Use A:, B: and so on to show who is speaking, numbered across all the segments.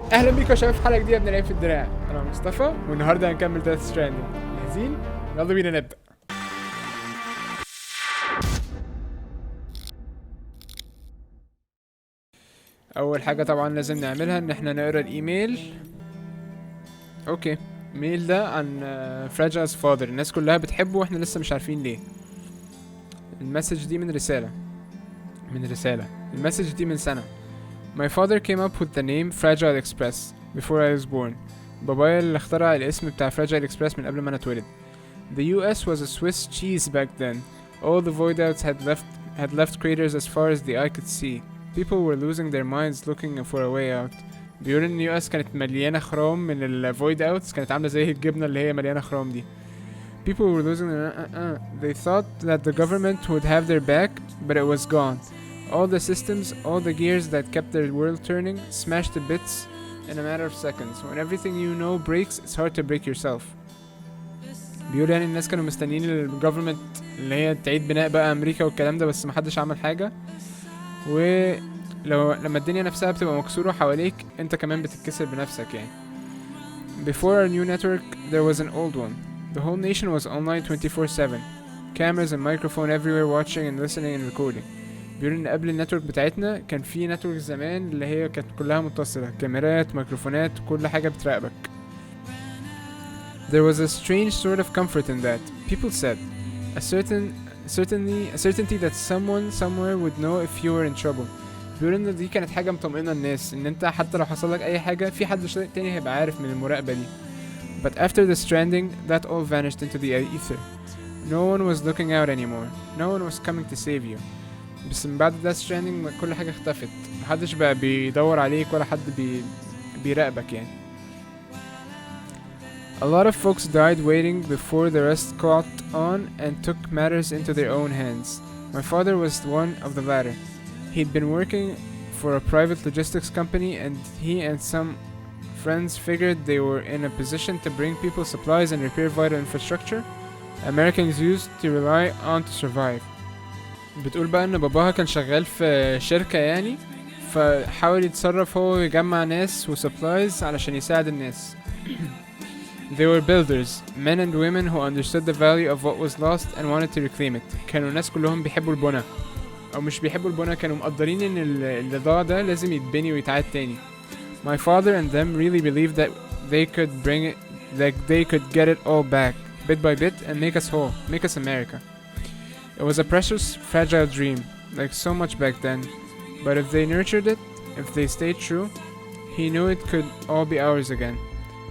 A: اهلا بيكم يا شباب في حلقه جديده من لعبة في الدراع. انا مصطفى والنهارده هنكمل ديث ستراندينج. جاهزين؟ يلا بينا نبدا. اول حاجه طبعا لازم نعملها ان احنا نقرا الايميل. اوكي، الميل ده عن فراجايل's فاذر، الناس كلها بتحبه واحنا لسه مش عارفين ليه. المسج دي من رساله. المسج دي من سنه. My father came up with the name Fragile Express before I was born. بابايا اللي اخترع الاسم بتاع Fragile Express من قبل ما انا اتولد. The US was a Swiss cheese back then. All the voidouts had left craters as far as the eye could see. People were losing their minds looking for a way out. بيقول ان US كانت مليانة خرام من ال voidouts، كانت عاملة زي الجبنة اللي هي مليانة خرام دي. People were losing their They thought that the government would have their back, but it was gone. All the systems, all the gears that kept their world turning, smashed to bits in a matter of seconds. When everything you know breaks, it's hard to break yourself. بيقول يعني الناس كانوا مستنيين الجوفرمنت اللي هي تعيد بناء بقى امريكا والكلام ده، بس محدش عمل حاجة. لما الدنيا نفسها بتبقى مكسورة حواليك انت كمان بتتكسر بنفسك يعني. Before our new network, there was an old one. The whole nation was online 24/7. Cameras and microphone everywhere watching and listening and recording. بيقول ان قبل النتورك بتاعتنا كان في نتورك زمان اللي هي كانت كلها متصلة، كاميرات، ميكروفونات، كل حاجة بتراقبك. There was a strange sort of comfort in that. People said, a certainty that someone somewhere would know if you were in trouble. بيقول ان دي كانت حاجة مطمئنة الناس، ان انت حتى لو حصل لك اي حاجة في حد تاني هيبقى عارف من المراقبة دي. But after the stranding, that all vanished into the ether. No one was looking out anymore. No one was coming to save you. بس من بعد Death Stranding كل حاجة اختفت، محدش بقى بيدور عليك ولا حد بيراقبك يعني. A lot of folks died waiting before the rest caught on and took matters into their own hands. My father was one of the latter. He'd been working for a private logistics company and he and some friends figured they were in a position to bring people supplies and repair vital infrastructure Americans used to rely on to survive. بتقول بقى ان باباها كان شغال في شركة يعني، فحاول يتصرف هو ويجمع ناس وسبلايز علشان يساعد الناس. They were builders, men and women who understood the value of what was lost and wanted to reclaim it. كانوا الناس كلهم بيحبوا البنا، او مش بيحبوا البنا، كانوا مقدرين ان اللي ضاع ده لازم يتبني ويتعاد تاني. My father and them really believed that they could get it all back, bit by bit, and make us whole, make us America. It was a precious, fragile dream, like so much back then. But if they nurtured it, if they stayed true, he knew it could all be ours again.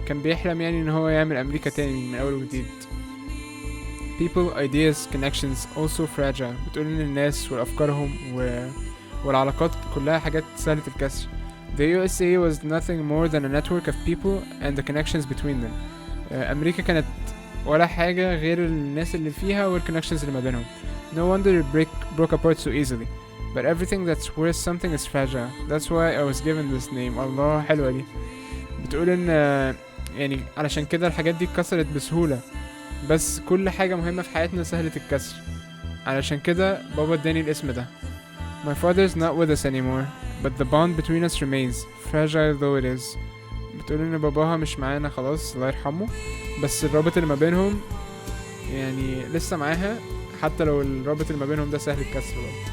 A: كان بيحلم يعني ان هو يعمل امريكا تاني من اول وجديد. People, ideas, connections, also fragile. بتقول ان الناس وافكارهم والعلاقات كلها حاجات سهلة الكسر. The USA was nothing more than a network of people and the connections between them. امريكا كانت ولا حاجة غير الناس اللي فيها والconnections اللي ما بينهم. No wonder it broke apart so easily. But everything that's worth something is fragile. That's why I was given this name. الله، حلوة دي. بتقول ان يعني علشان كده الحاجات دي اتكسرت بسهولة، بس كل حاجة مهمة في حياتنا سهلة الكسر، علشان كده بابا اداني الاسم ده. My father's not with us anymore, but the bond between us remains, fragile though it is. بتقول ان باباها مش معانا خلاص، الله يرحمه، بس الرابط اللي ما بينهم يعني لسه معاها، حتى لو الرابط اللي ما بينهم ده سهل الكسر برضه.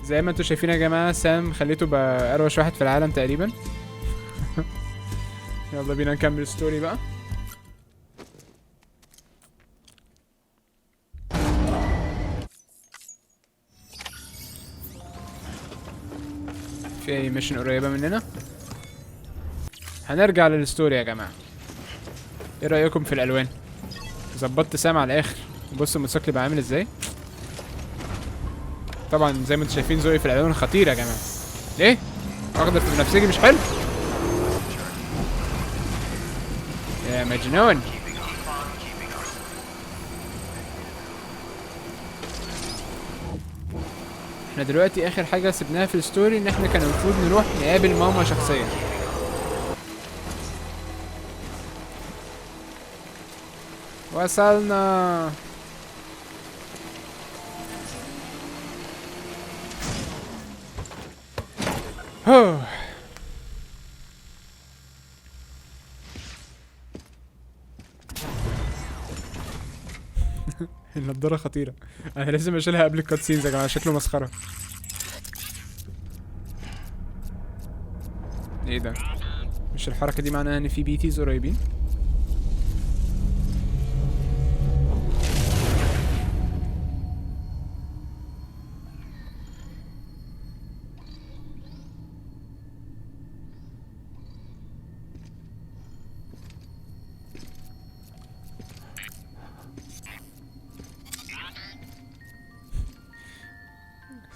A: زي ما انتوا شايفين يا جماعة، سام خليته بقى اروش واحد في العالم تقريبا. يلا بينا نكمل ستوري بقى. في اي ميشن قريبة مننا؟ هنرجع للستوري يا جماعة. ايه رأيكم في الالوان؟ ظبطت سام على الاخر. بصوا الموتوسيكل بقى عامل ازاي. طبعا زي ما انتم شايفين ذوقي في الالوان خطير يا جماعة. ايه؟ اخضر في بنفسجي مش حلو؟ يا مجنون. احنا دلوقتي اخر حاجة سبناها في الستوري ان احنا كان المفروض نروح نقابل ماما شخصيا. وصلنا. النضارة خطيرة. انا لازم اشيلها قبل الكاتسينز يا جماعة، شكله مسخرة. ايه ده؟ مش الحركة دي معناها ان في بيتيز قريبين؟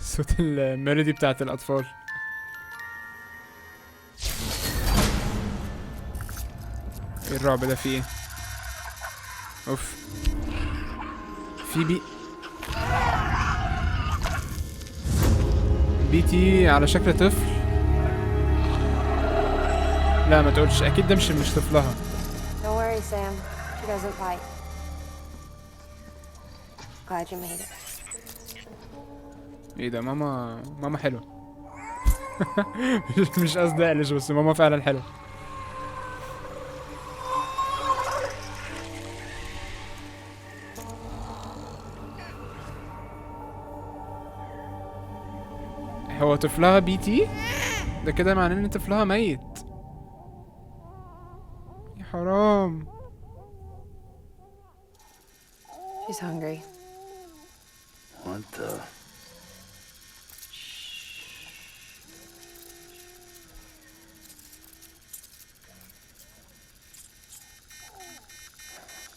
A: صوت الميلودي بتاعت الأطفال. ايه الرعب ده؟ فيه ايه؟ اوف. في بيتي على شكل طفل. لا ما تقولش، اكيد ده مش طفلها.
B: Don't worry, Sam. She doesn't bite. Glad you made it.
A: ايه ده؟ ماما حلوة. مش قصدي اقلش، بس ماما فعلا حلوة. هو طفلها بيتي؟ ده كده معناه ان طفلها ميت. يا حرام.
B: She's hungry.
C: What the?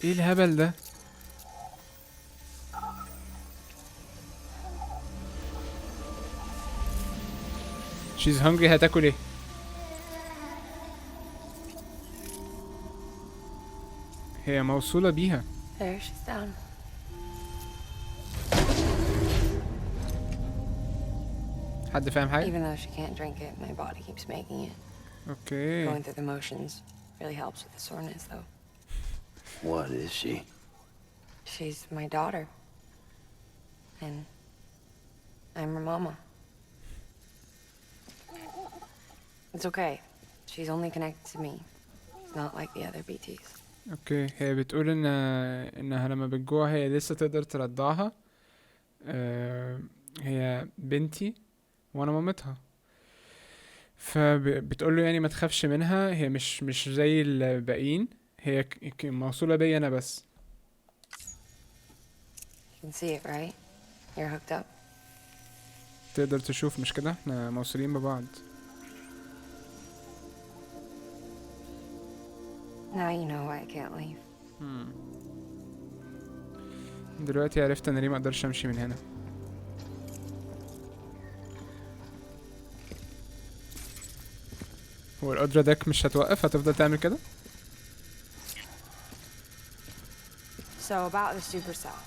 A: ايه الهبل ده؟ She's hungry. هتاكل ايه؟ هي موصولة بيها.
B: There, she's down.
A: حد فاهم حاجة؟
B: Even though she can't drink it, my body keeps making it.
A: اوكي.
B: Going through the motions really helps with the soreness, though.
C: What is she?
B: She's my daughter. And I'm her mama. It's okay. She's only connected to me. It's not like the other BTs.
A: اوكي. هي بتقول انها لما بتجوع هي لسه تقدر ترضعها. هي بنتي وانا مامتها. فبتقول له يعني ما تخافش منها، هي مش زي الباقيين، هي موصولة بيا انا بس.
B: You can see it, right? You're hooked up.
A: تقدر تشوف، مش كده؟ احنا موصولين ببعض.
B: Now you know why I can't leave.
A: دلوقتي عرفت انا ليه ما اقدرش امشي من هنا. هو القدرة داك مش هتوقف، هتفضل تعمل كده؟
B: So about the supercell.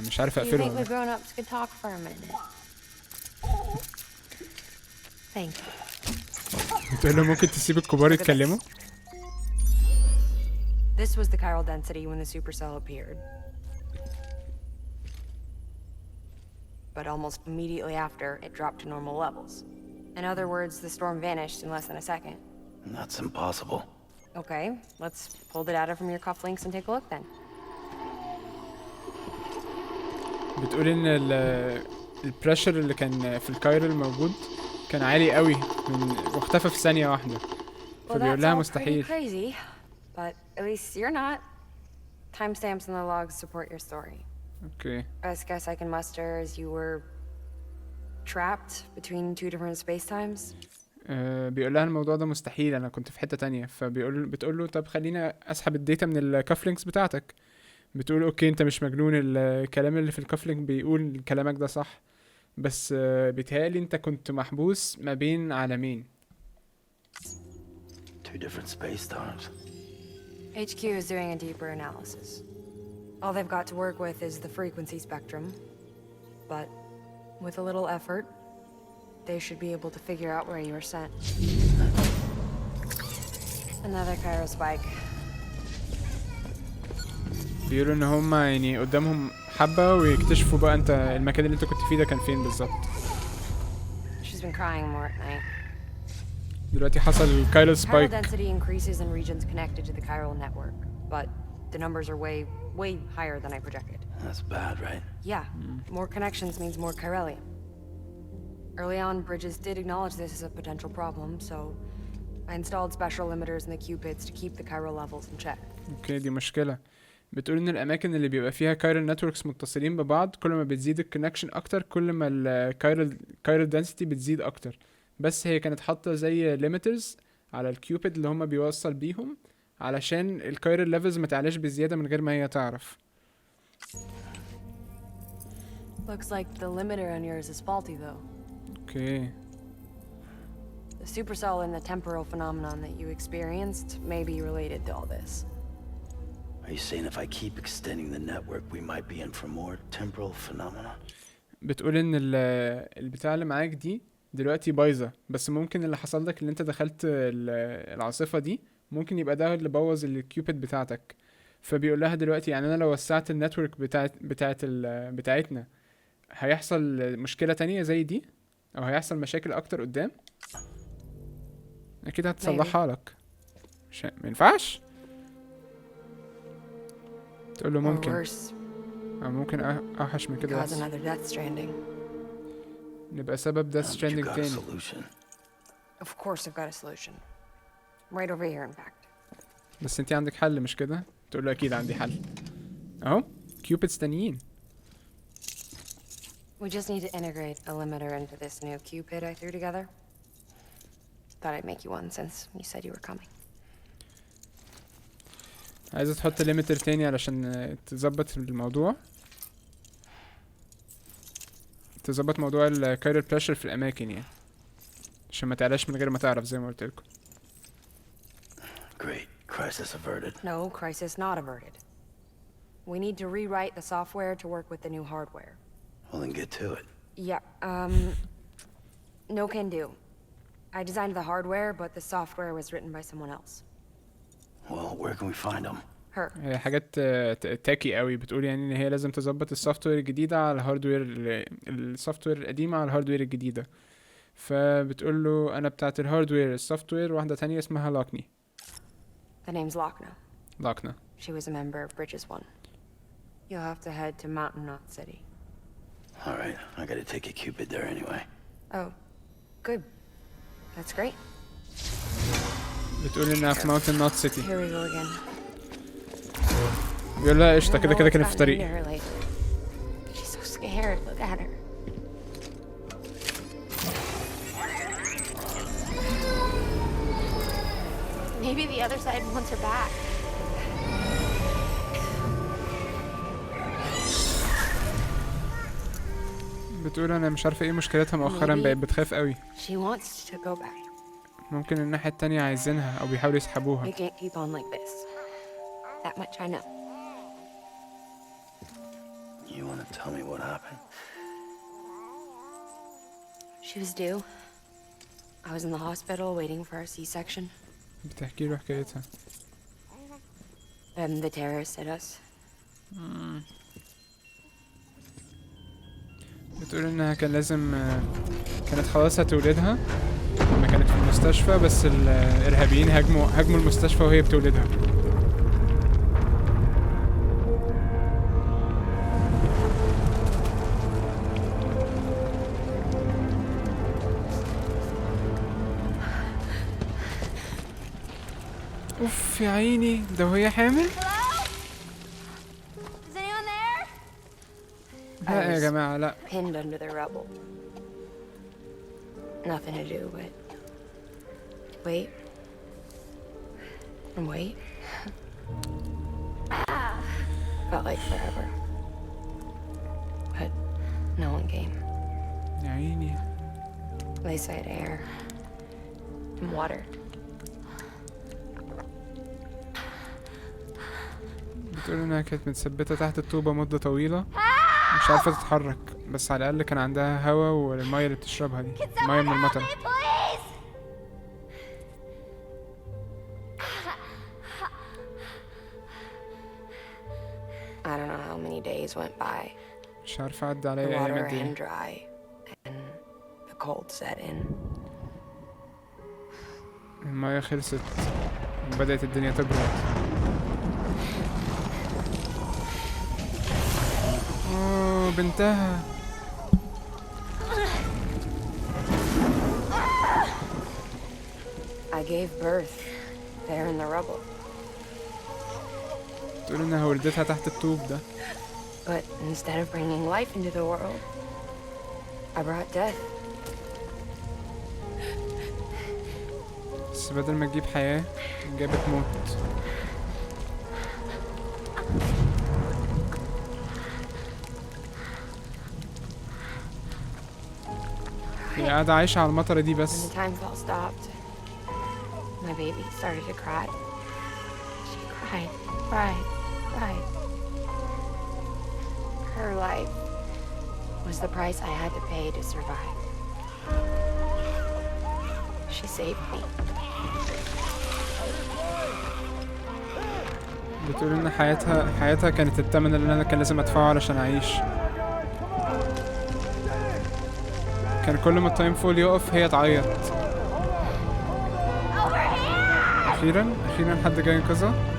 A: مش عارف
B: You think
A: اقفله.
B: we grown-ups could talk for a minute? Thank you.
A: بتقول له ممكن تسيب الكبار يتكلموا؟
B: This was the chiral density when the supercell appeared. But almost immediately after, it dropped to normal levels. In other words, the storm vanished in less than a second.
C: That's impossible.
B: Okay, let's pull the data from your cufflinks and take a look then.
A: بتقول ان البريشر اللي كان في الكايرل موجود كان عالي قوي واختفى في ثانية واحدة.
B: Well,
A: فبيقول
B: that's
A: لها
B: all pretty
A: مستحيل.
B: crazy, but at least you're not. Timestamps in the logs support your story.
A: اوكي.
B: Best guess I can muster is you were trapped between two different spacetimes.
A: بيقول لها الموضوع ده مستحيل، انا كنت في حتة تانية. بتقول له طب خلينا اسحب الداتا من الكافلينكس بتاعتك. بتقول اوكي انت مش مجنون، الكلام اللي في الكافلينك بيقول كلامك ده صح، بس بيتهيألي انت كنت محبوس ما بين عالمين.
C: Two different space times.
B: HQ is doing a deeper analysis. All they've got to work with is the frequency spectrum, but with a little effort, they should be able to figure out where you were sent. Another chiral spike.
A: بيقولوا ان هم يعني قدامهم حبة ويكتشفوا بقى انت المكان اللي انت كنت فيه ده كان فين بالظبط.
B: She's been crying more at night.
A: دلوقتي حصل كايرل
B: Chiral
A: سبايك.
B: density increases in regions connected to the chiral network, but the numbers are way higher than I projected.
C: That's bad, right?
B: Yeah, more connections means more chiralium. Early on, Bridges did acknowledge this as a potential problem, so I installed special limiters in the cupids to keep the chiral levels in check.
A: اوكي دي مشكلة. بتقول ان الاماكن اللي بيبقى فيها كايرل نتوركس متصلين ببعض كل ما بتزيد الكونكشن اكتر كل ما الكايرل دنسيتي بتزيد اكتر. بس هي كانت حاطة زي ليميترز على الكيوبيد اللي هما بيوصل بيهم علشان الكايرل ليفلز ما تعلاش بزيادة من غير ما هي تعرف.
B: Looks like the limiter on yours is faulty though.
A: اوكي.
B: The supercell and the temporal phenomenon that you experienced may be related to all this.
C: Are you saying if I keep extending the network, we might be in for more temporal phenomena?
A: بتقول ان البتاع اللي معاك دي دلوقتي بايظة، بس ممكن اللي حصل لك اللي انت دخلت العاصفة دي ممكن يبقى ده اللي بوظ الكيوبيد بتاعتك. فبيقول لها دلوقتي يعني انا لو وسعت النتورك بتاعتنا هيحصل مشكلة تانية زي دي او هيحصل مشاكل اكتر قدام. اكيد هتصلحها لك. ما ينفعش تقول له ممكن او ممكن اوحش من كده.
B: Cause another death stranding.
A: نبقى سبب death stranding تاني.
B: Of course I've got a solution. Right over here in fact.
A: بس انتي عندك حل مش كده؟ تقول له اكيد عندي حل. اهو كيوبيدز تانيين.
B: We just need to integrate a limiter into this new cupid I threw together. Thought I'd make you one since you said you were coming.
A: عايزة تحط ليميتر تاني علشان تظبط الموضوع، تظبط موضوع الكايرل بريشر في الأماكن يعني عشان ما تعلاش من غير ما تعرف زي ما قلت لكم.
C: Great. Crisis averted.
B: No, crisis not averted. We need to rewrite the software to work with the new hardware.
C: Well, then get to it.
B: Yeah, no can do. I designed the hardware, but the software was written by someone else.
C: Well, where can we find them?
B: Her.
A: هي حاجات تاكي قوي. بتقول يعني ان هي لازم تظبط السوفت وير الجديدة على الهاردوير السوفت وير القديمة على الهاردوير الجديدة. فبتقول له انا بتاعت الهاردوير السوفت وير واحدة تانية اسمها لاكني.
B: The name's Lochna.
A: لاكنا.
B: She was a member of Bridges 1. You'll have to head to Mountain Knot City.
C: All right. I gotta take a cupid there anyway.
B: Oh, good. That's great.
A: بتقول انها في ماونتن نوت سيتي.
B: Here we go again.
A: بيقول لها قشطة كده كده كانت في طريق.
B: She's so scared. Look at her. Maybe the other side wants her back.
A: بتقول انا مش عارفة ايه مشكلتها مؤخرا بقت بتخاف قوي.
B: She wants to go back.
A: ممكن الناحية التانية عايزينها او بيحاولوا يسحبوها.
B: We can't keep on like this. That much I know.
C: You want to tell me what happened?
B: She was due. I was in the hospital waiting for our C-section.
A: بتحكي له حكايتها.
B: Then the terrorists hit us.
A: بتقول انها كان لازم كانت خلاص هتولدها لما كانت في المستشفى، بس الارهابيين هاجموا المستشفى وهي بتولدها. اوف يا عيني ده وهي حامل. لا يا جماعة لا.
B: Pinned under the rubble. Nothing to do but wait and wait. Felt like forever. But no one came.
A: يا عيني.
B: They said air and water.
A: بتقول انها كانت متثبتة تحت الطوبة مدة طويلة مش عارفة تتحرك، بس على الأقل كان عندها هوا والمية اللي بتشربها دي مية من المطر.
B: I don't know how many days went by.
A: مش عارفة عدى عليا
B: The
A: أيام
B: water
A: قد
B: ran
A: ايه.
B: dry and the cold set in.
A: المية خلصت وبدأت الدنيا تبرد. اوه بنتها.
B: I gave birth there in the rubble.
A: تقول انها ولدتها تحت الطوب ده.
B: But instead of bringing life into the world, I brought death.
A: بس بدل ما تجيب حياة جابت موت. هي قاعدة عايشة على المطرة دي بس.
B: When the time fell stopped, my baby started to cry. She cried. Her life was the price I had to pay to survive. She saved me.
A: بتقول ان حياتها كانت الثمن اللي انا كان لازم ادفعه علشان اعيش. كان كل ما التايم فول يقف هي تعيط. اخيرا حد جاي ينقذها.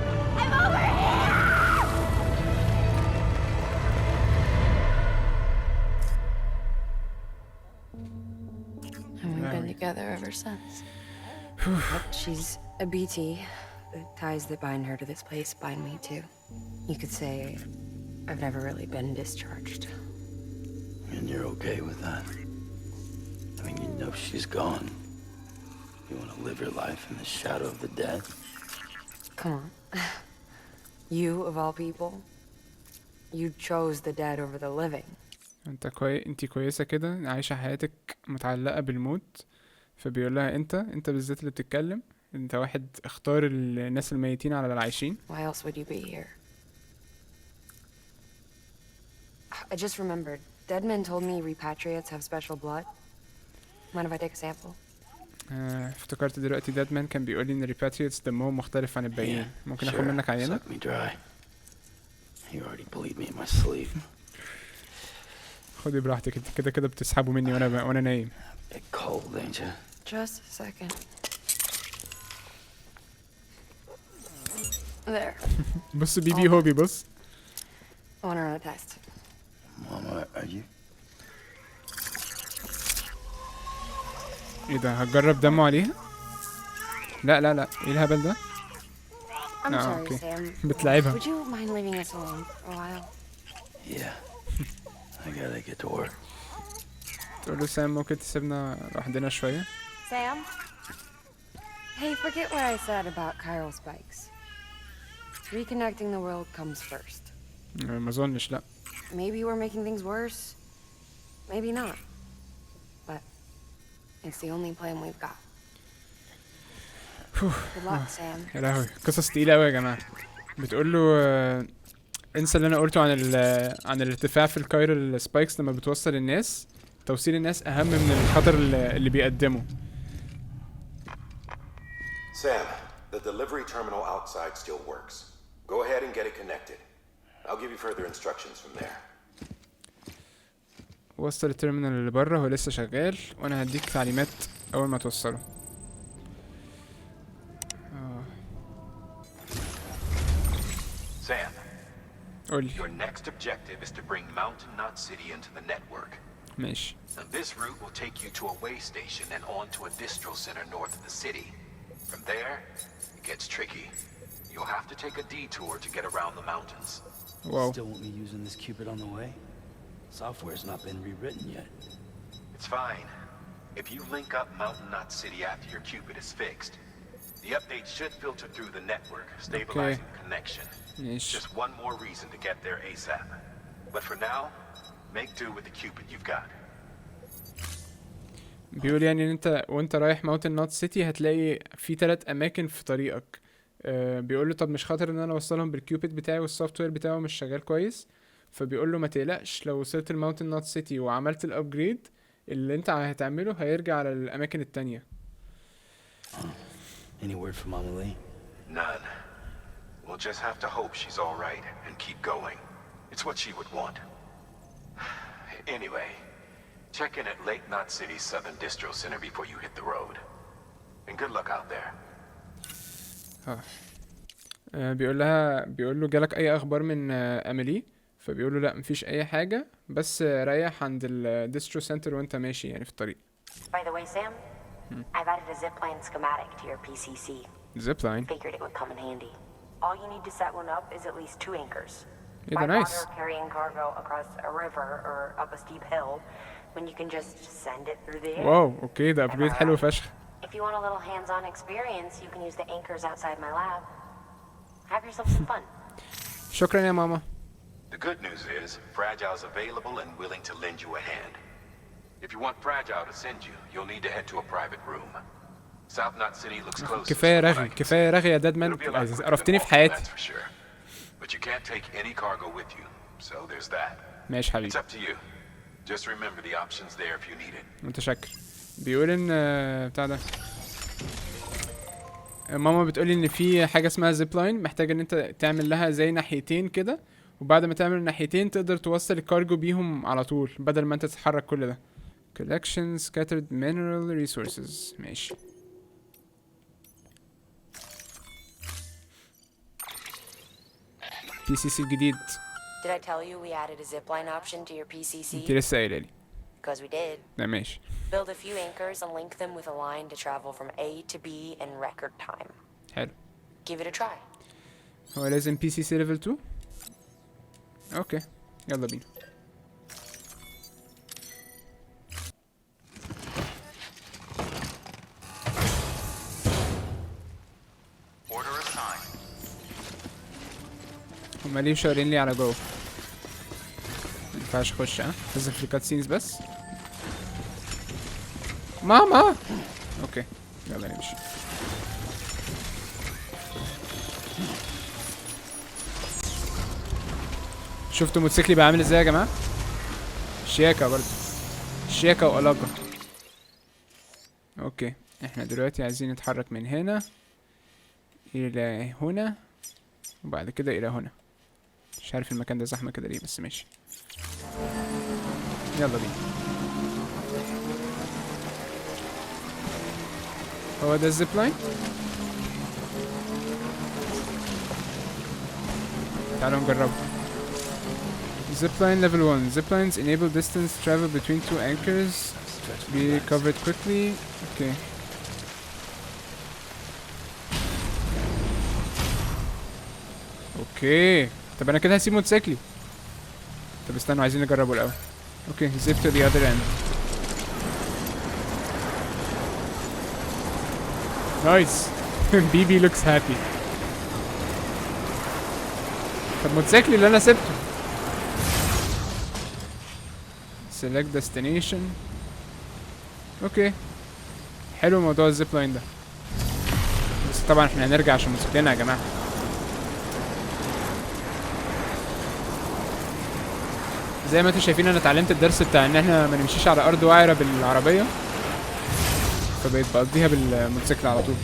B: We've been together ever since. But she's a BT. The ties that bind her to this place bind me too. You could say I've never really been discharged.
C: And you're okay with that? I mean, you know she's gone. You want to live your life in the shadow of the dead?
B: Come on. You, of all people, you chose the dead over the living.
A: انت كويسة كده عايشة حياتك متعلقة بالموت. فبيقول لها انت بالذات اللي بتتكلم. انت واحد اختار الناس الميتين على العايشين.
B: Why else would you be here? I just remembered. Dead men told me repatriates have special blood. Mind if I take a sample?
A: افتكرت دلوقتي دادمان كان بيقول لي ان الريباتريتس دمهم مختلف عن الباقيين. ممكن اخد منك عينة؟
C: Suck me dry. You already believe me in my sleep.
A: خدي براحتك انت كده بتسحبوا مني وانا نايم.
C: Bit cold, ain't you?
B: Just a second. There.
A: بص بيبي هو بيبص.
B: I want to run a test.
C: Mama, are you?
A: ايه ده هتجرب دمه عليها؟ لا ايه الهبل ده؟
B: I'm
A: No,
B: sorry,
A: okay.
B: Sam.
A: بتلعبها.
B: Would you mind leaving us alone for a while?
C: Yeah. I gotta get to work.
A: تقول له سام ممكن تسيبنا لوحدنا شوية؟
B: Sam? Hey, forget what I said about chiral spikes. Reconnecting the world comes first.
A: ما اظنش لا.
B: Maybe we're making things worse. Maybe not. But it's the only plan we've got. Good luck, Sam.
A: يا لهوي قصص تقيلة أوي يا جماعة. بتقول له انسى اللي انا قلته عن الارتفاع في الكايرال سبايكس لما بتوصل الناس. توصيل الناس اهم من الخطر اللي بيقدمه.
D: Sam, the delivery terminal outside still works. Go ahead and get it connected. I'll give you further instructions from there.
A: وصل التيرمينال اللي بره هو لسه شغال وانا هديك تعليمات اول ما توصله.
D: Sam,
A: قولي.
D: your next objective is to bring Mountain Knot City into the network.
A: ماشي.
D: And this route will take you to a way station and on to a distro center north of the city. From there, it gets tricky. You'll have to take a detour to get around the mountains.
A: Wow.
C: Still won't be using this Cupid on the way? Software's not been rewritten yet.
D: It's fine. If you link up Mountain Knot City after your Cupid is fixed, the update should filter through the network, stabilizing the connection.
A: ماشي.
D: Just one more reason to get there ASAP. But for now, make do with the Cupid you've got.
A: بيقول يعني ان انت وانت رايح ماونتن نوت سيتي هتلاقي في 3 اماكن في طريقك. بيقول له طب مش خاطر ان انا اوصلهم بالكيوبيد بتاعي والسوفت وير بتاعه مش شغال كويس. فبيقول له ما تقلقش لو وصلت الماونتن نوت سيتي وعملت الابجريد اللي انت هتعمله هيرجع على الاماكن التانية.
C: Any word from Mama Lee?
D: None. We'll just have to hope she's all right and keep going. It's what she would want. Anyway, check in at Lake Knot City's Southern Distro Center before you hit the road. And good luck out there.
A: بيقول له جالك اي اخبار من اميلي؟ فبيقول له لا مفيش اي حاجه، بس ريح عند الديسترو سنتر وانت ماشي يعني في الطريق.
E: By the way, Sam, I've added a zipline schematic to your PCC.
A: Zipline.
E: Figured it would come in handy. All you need to set one up is at least 2 anchors.
A: Yeah,
E: By
A: they're nice.
E: water carrying cargo across a river or up a steep hill, when you can just send it through the air.
A: واو اوكي ده ابجريد حلو فشخ.
E: If you want a little hands-on experience, you can use the anchors outside my lab. Have yourself some fun.
A: شكرا يا ماما.
D: The good news is, Fragile's available and willing to lend you a hand. If you want Fragile to send you, you'll need to head to a private room. South Knot City looks close.
A: كفايه رغي كفايه رغي يا دادمان، عرفتني في حياتي.
D: But you can't take any cargo with you, so there's that.
A: ماشي حبيبي.
D: It's up to you. Just remember the options there if you need it.
A: متشكر. بيقول ان بتاع ده ماما بتقولي ان في حاجه اسمها زيب لاين، محتاج ان انت تعمل لها زي ناحيتين كده، وبعد ما تعمل الناحيتين تقدر توصل الكارجو بيهم على طول بدل ما انت تتحرك كل ده. collection scattered mineral resources. ماشي. PCC الجديد.
E: Did I tell you we added a zipline option to your PCC?
A: انت لسه قايله لي.
E: Because we did.
A: لا ماشي.
E: Build a few anchors and link them with a line to travel from A to B in record time.
A: حلو.
E: Give it a try.
A: هو لازم PCC level 2؟ اوكي يلا بينا. هما ليه شاورين لي على جوه؟ مينفعش اخش لازم في الكات سينز بس. ماما اوكي يلا نمشي. شفتوا موتوسيكلي بقى عامل ازاي يا جماعه؟ شياكه برضه، شياكه وقلاقه. اوكي احنا دلوقتي عايزين نتحرك من هنا الى هنا وبعد كده الى هنا. مش عارف المكان ده زحمه كده ليه بس ماشي. يلا بينا. هو ده الزيب لاين؟ تعالوا نجربه. Zipline level 1. Ziplines enable distance travel between 2 anchors. Be covered quickly. Okay. اوكي طب انا كده هسيب موتوسيكلي. طب استنوا عايزين نجربه الاول. اوكي zip to the other end. Nice. BB looks happy. طب موتوسيكلي اللي انا سبته. select destination. اوكي حلو موضوع الزيب لاين ده، بس طبعا احنا هنرجع عشان موتوسيكلنا يا جماعه. زي ما انتوا شايفين انا اتعلمت الدرس بتاع ان احنا ما نمشيش على ارض وعره بالعربيه، فبقيت بقضيها بالموتوسيكل على طول.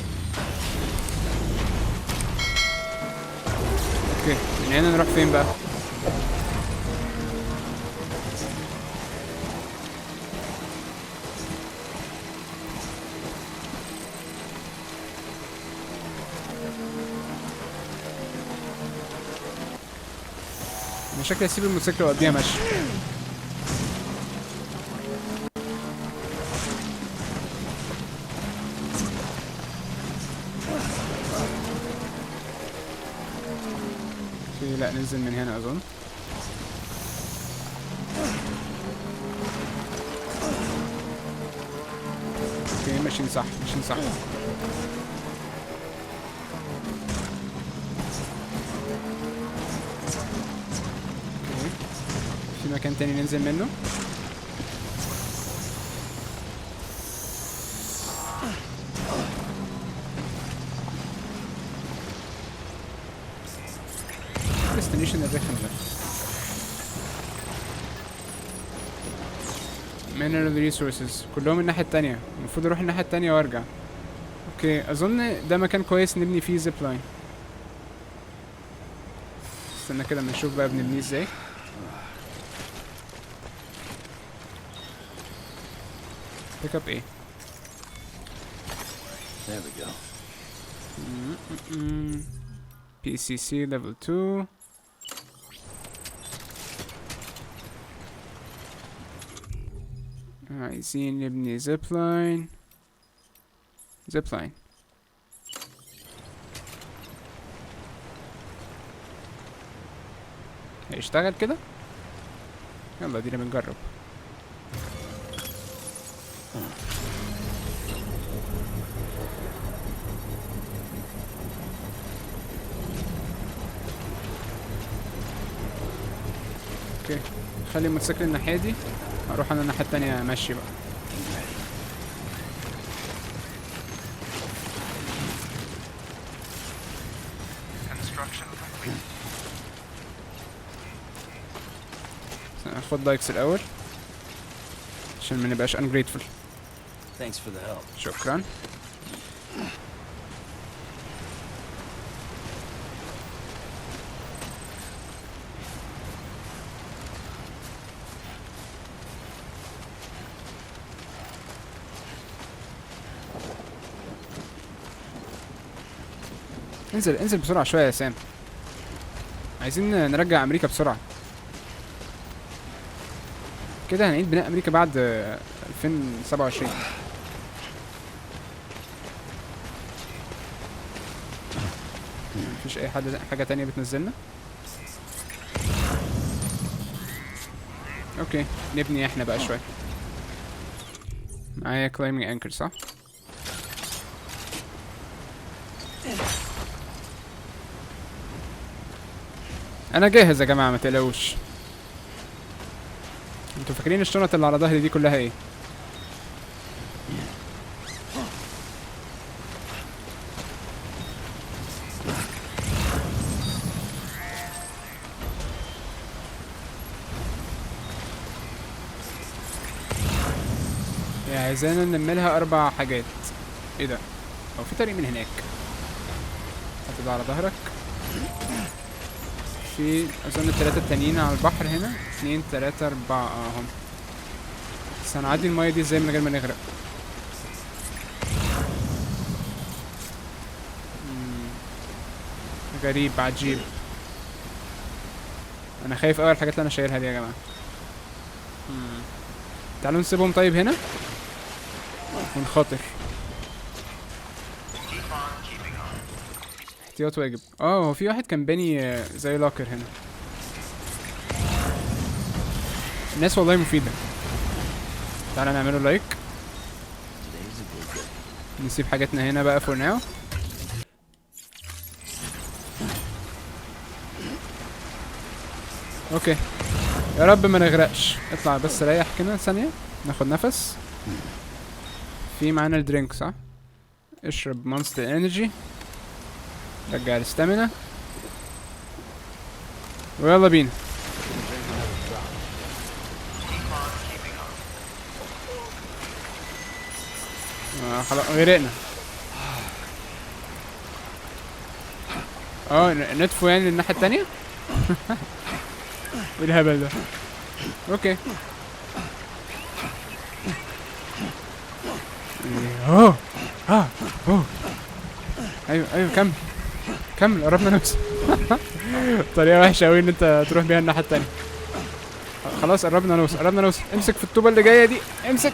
A: اوكي من هنا نروح فين بقى؟ انا شكلي هسيب الموتوسيكل واقضيها مشي. اوكي لا ننزل من هنا اظن. اوكي ماشيين صح ماشيين صح. في مكان تاني ننزل منه. ديستنيشن الرخم ده. mineral resources كلهم الناحية التانية، المفروض اروح الناحية التانية وارجع. اوكي اظن ده مكان كويس نبني فيه زيب لاين. استنى كده اما نشوف بقى بنبنيه ازاي. بيك اب ايه؟
C: There we go.
A: PCC level 2. عايزين نبني زيبلاين. زيبلاين هيشتغل كده؟ يلا دينا بنجرب. اوكي خلي الموتوسيكل الناحية دي، هروح انا الناحية التانية ماشي بقى. خد لايكس الاول عشان ما نبقاش ungrateful.
C: Thanks for the help.
A: شكرا. انزل انزل بسرعة شوية يا سام، عايزين نرجع امريكا بسرعة كده، هنعيد بناء امريكا بعد 2027. مفيش اي حاجة تانية بتنزلنا. اوكي نبني احنا بقى شوية. معايا climbing anchor صح؟ انا جاهز يا جماعة متقلقوش. انتوا فاكرين الشنط اللي على ظهري دي كلها ايه؟ عايزانا ننملها 4 حاجات. ايه ده؟ هو في طريق من هناك. حط ده على ظهرك. في اظن 3 التانيين على البحر هنا. 2 3 4 اهم. بس هنعدي المايه دي ازاي من غير ما نغرق؟ غريب عجيب. انا خايف اوي الحاجات اللي انا شايلها دي يا جماعه. تعالوا نسيبهم طيب هنا ونخاطر. احتياط واجب. هو في واحد كان باني زي لاكر هنا. الناس والله مفيدة. تعالى نعمله لايك. نسيب حاجاتنا هنا بقى فور ناو. اوكي يا رب ما نغرقش. اطلع بس ريح كده ثانية ناخد نفس. في معانا الدرينك صح؟ اشرب مونستر انرجي. رجع الاستامينا ويلا بينا. خلاص غرقنا. نطفو يعني الناحية التانية. ايه الهبل ده؟ اوكي ايوه كمل قربنا نوصل. طريقة وحشة اوي ان انت تروح بيها الناحية التانية. خلاص قربنا نوصل. امسك في الطوبة اللي جاية دي. امسك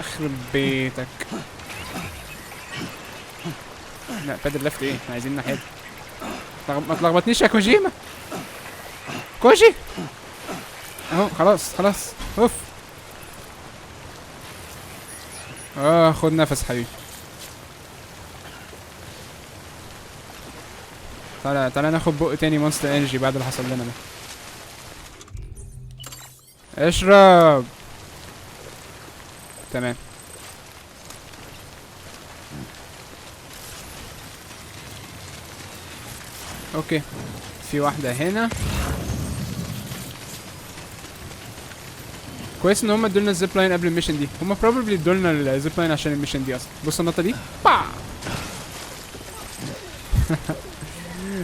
A: اخرب بيتك. لا بادل لفت ايه؟ احنا عايزين ناحية. ما تلخبطنيش يا كوجيما. كوجي اهو. خلاص اوف. خد نفس حبيبي. تعالى ناخد بق تاني مونستر انرجي بعد اللي حصل لنا ده. اشرب. تمام. اوكي في واحدة هنا. كويس ان هم ادولنا الزيب لاين قبل الميشن دي. هم probably ادولنا الزيب لاين عشان الميشن دي اصلا. بص النقطة دي.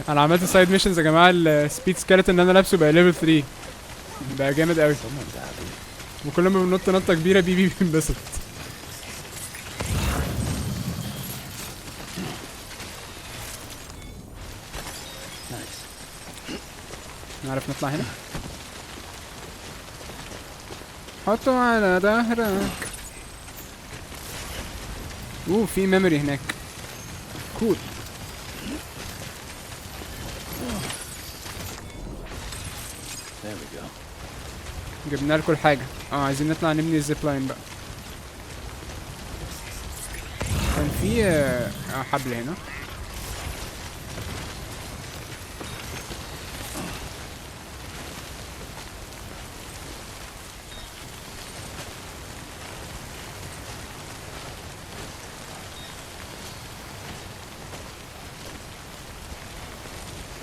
A: انا عملت سايد ميشنز يا جماعة. السبيد سكيلتون اللي انا لابسه بقى ليفل 3. بقى جامد قوي. وكل ما بننط نطة كبيرة بينبسط. نعرف نطلع هنا. حطه على ظهرك. في ميموري هناك. كول. جبنا لكم الحاجة. عايزين نطلع نبني الزيب لاين بقى. كان في حبل هنا.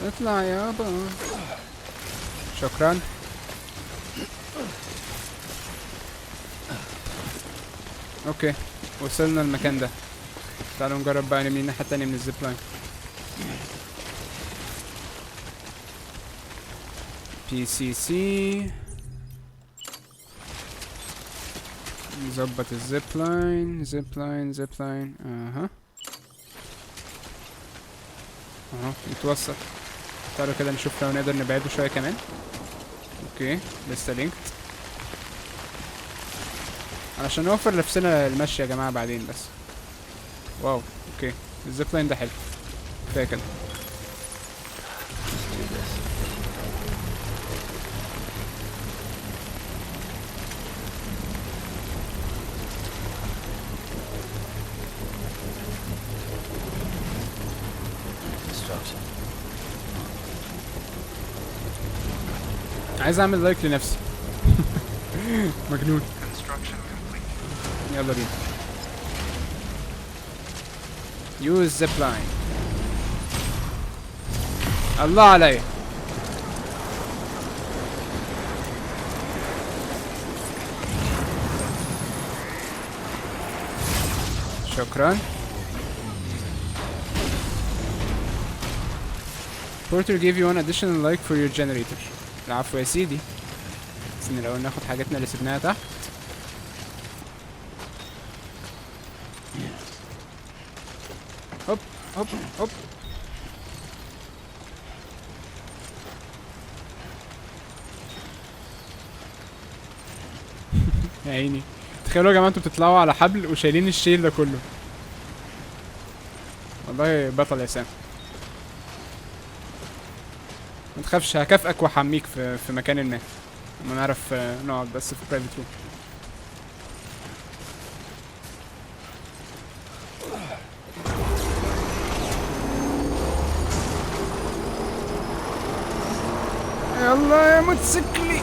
A: اطلع يابا. شكرا. اوكي وصلنا المكان ده. تعالوا نجرب بقى نبني الناحية التانية من الزيب لاين. PCC. نظبط الزيب لاين. زيب لاين. يتوسط. تعالوا كده نشوف لو نقدر نبعده شوية كمان. اوكي لسه لينكت علشان نوفر نفسنا المشي يا جماعة بعدين بس. واو اوكي الزيب لاين ده حلو. كفاية كده. عايز اعمل لايك لنفسي. مجنون. يلا بينا. يوز زيب لاين. الله عليا. شكرا. Porter gave you one additional like for your generator. العفو يا سيدي. بس الأول ناخد حاجاتنا اللي سيبناها تحت. هوب هوب هوب. يا عيني. تخيلوا يا جماعة انتوا بتطلعوا على حبل وشايلين الشيل ده كله. والله بطل يا سام. متخافش هكافئك وحميك في مكان ما. لما نعرف نقعد بس في برايفت روم. يلا يا موتوسيكلي.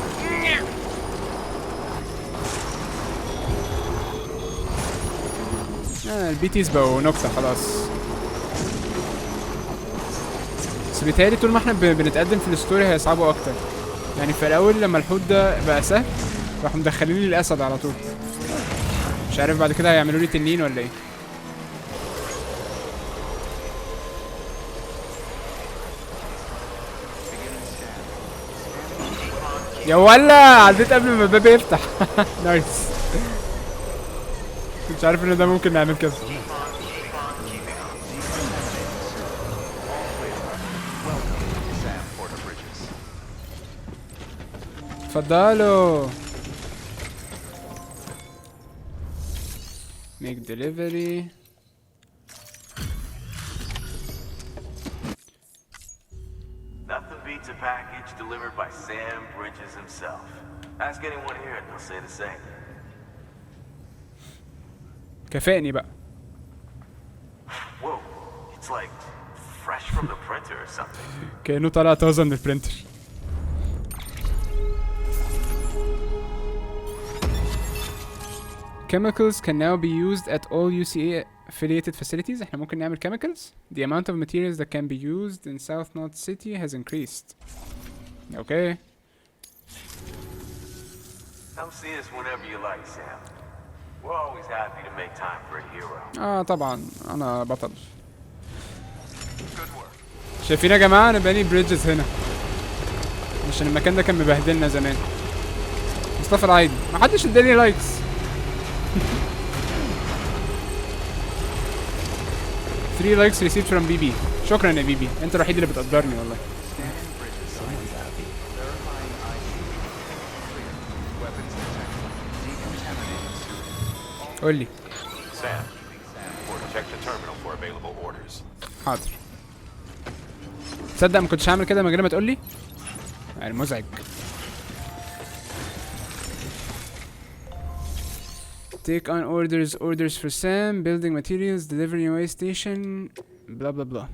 A: البي تيز بقوا نكتة خلاص. بس بيتهيألي طول ما احنا بنتقدم في الستوري هيصعبوا اكتر. يعني في الاول لما الحوت ده بقى سهل راحوا مدخلين لي الاسد على طول. مش عارف بعد كده هيعملوا لي تنين ولا ايه. يا ولا عديت قبل ما الباب يفتح. نايس. مش عارف ان ده ممكن نعمل كده. اتفضلوا. make delivery.
F: Nothing beats a package delivered by Sam Bridges himself. Ask anyone here and they'll say the same.
A: كافئني بقى.
F: Whoa, it's like fresh from the printer or something.
A: كأنه طالع طازة من البرينتر. Chemicals can now be used at all UCA affiliated facilities. احنا ممكن نعمل chemicals. The amount of materials that can be used in South North City has increased. Okay.
F: Come see us whenever you like, Sam. We're always happy to make time for a hero.
A: طبعا انا بطل. شايفين يا جماعة انا باني بريدجز هنا عشان المكان ده كان مبهدلنا زمان. مصطفى العيدي محدش اداني لايكس. 3 لايكس received from BB. شكرا يا BB انت الوحيد اللي بتقدرني والله. قول لي.
D: Sam, check the terminal for available orders.
A: حاضر. تصدق ما كنتش هعمل كده من غير ما تقول لي؟ يعني مزعج. Take on orders for Sam, building materials, delivering away station, blah blah blah.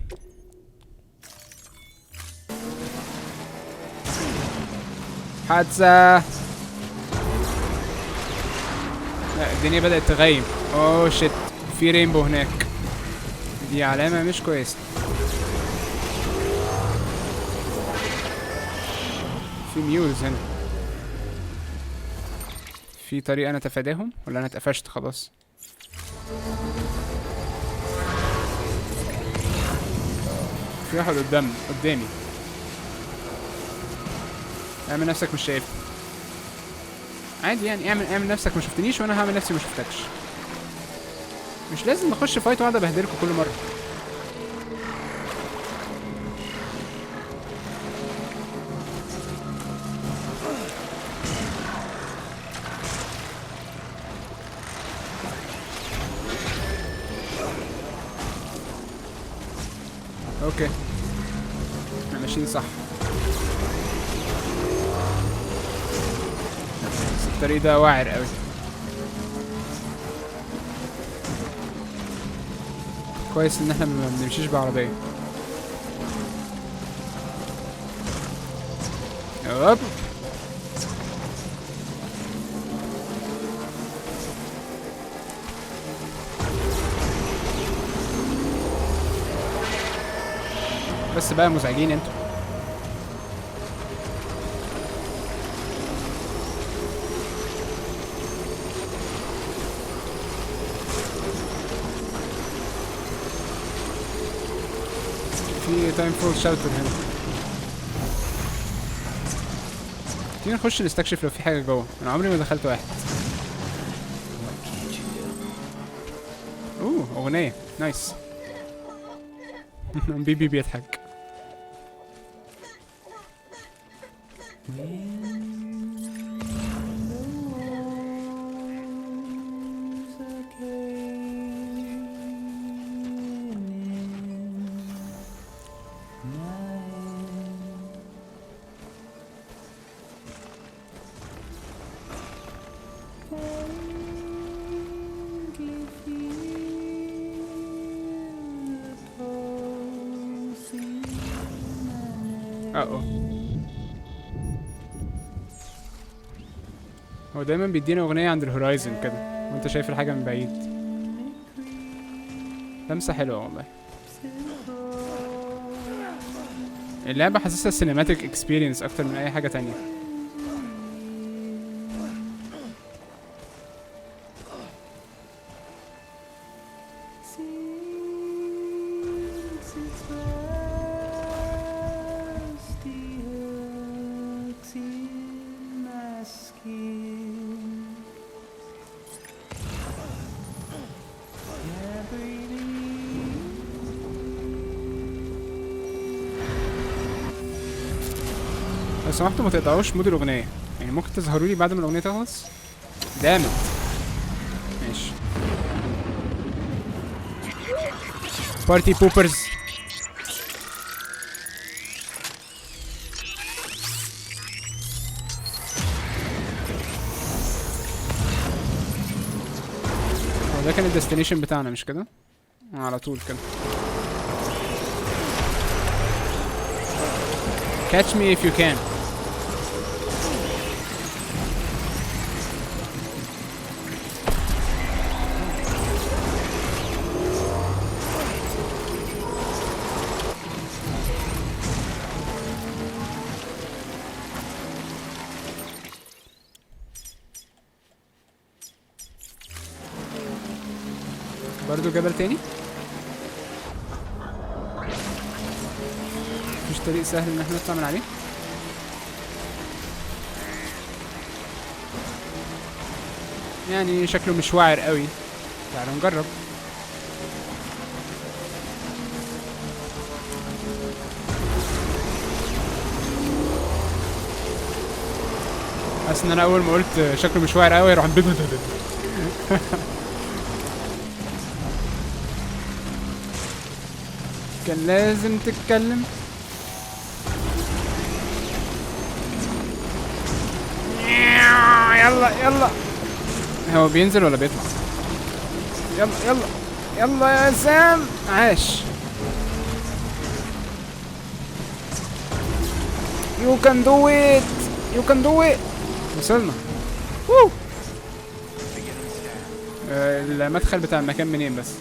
A: حادثة. لا الدنيا بدأت تغيم. اوه شيت، في رينبو هناك، دي علامة مش كويسة. في ميولز هنا. في طريقة انا اتفاداهم ولا انا اتقفشت خلاص؟ في واحد قدامي. اعمل نفسك مش شايفني. عادي يعني، اعمل نفسك ما شفتنيش وانا هعمل نفسي ما شفتكش. مش لازم اخش فايت واقعد ابهدلكوا كل مرة. اوكي احنا ماشيين صح. بس الطريق ده واعر قوي. كويس ان احنا ما بنمشيش بعربية. اوب بس بقى مزعجين انتوا. في تايم فول شلتر هنا. تيجي نخش نستكشف لو في حاجة جوه. انا عمري ما دخلت واحد. اوه اغنية نايس. بيبي بيضحك. هو دايما بيدينا اغنية عند الهورايزن كده وانت شايف الحاجة من بعيد. لمسة حلوة والله. اللعبة حاسسها سينماتيك اكسبيرينس اكتر من اي حاجة تانية. لو سمحتوا ما تقطعوش مود الاغنيه، يعني ممكن تظهروا لي بعد ما الاغنيه تخلص. دامت ماشي. بارتي بوبرز. هو ده كان الديستنيشن بتاعنا مش كده؟ على طول كده. Catch me if you can. برضو جبل تاني؟ مش طريق سهل ان احنا نطلع من عليه؟ يعني شكله مش واعر قوي. تعالوا نجرب. حاسس ان انا اول ما قلت شكله مش واعر قوي راح كان لازم تتكلم. يلا يلا. هو بينزل ولا بيطلع؟ يلا يلا يلا يا سام. عاش. You can do it. You can do it. وصلنا. ووو. المدخل بتاع المكان منين بس؟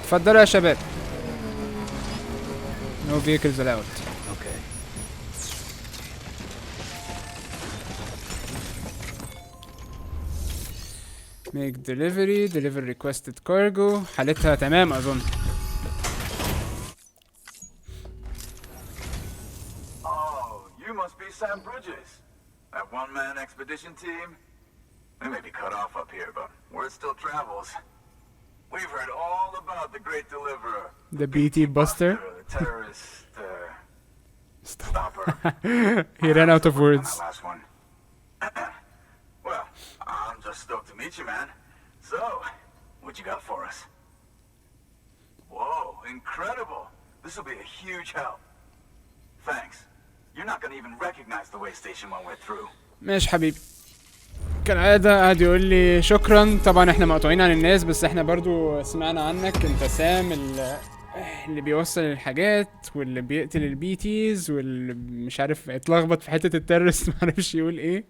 A: اتفضلوا يا شباب. No vehicles allowed.
C: Okay.
A: Make delivery. Deliver requested cargo. حالتها تمام أظن.
F: Oh, you must be Sam Bridges. That one-man expedition team? They may be cut off up here, but word still travels. We've heard all about the great deliverer.
A: The BT Buster.
F: The terrorist, stopper.
A: He ran out of words.
F: That last one. Well, I'm just stoked to meet you, man. So, what you got for us? Whoa, incredible. This will be a huge help. Thanks. You're not gonna even recognize the way station one went through.
A: ماشي حبيبي. كالعادة قاعد يقول لي شكرا. طبعا احنا مقطوعين عن الناس، بس احنا برضو سمعنا عنك. انت سام اللي بيوصل الحاجات واللي بيقتل البيتيز واللي مش عارف اتلخبط في حتة الترست معرفش يقول ايه.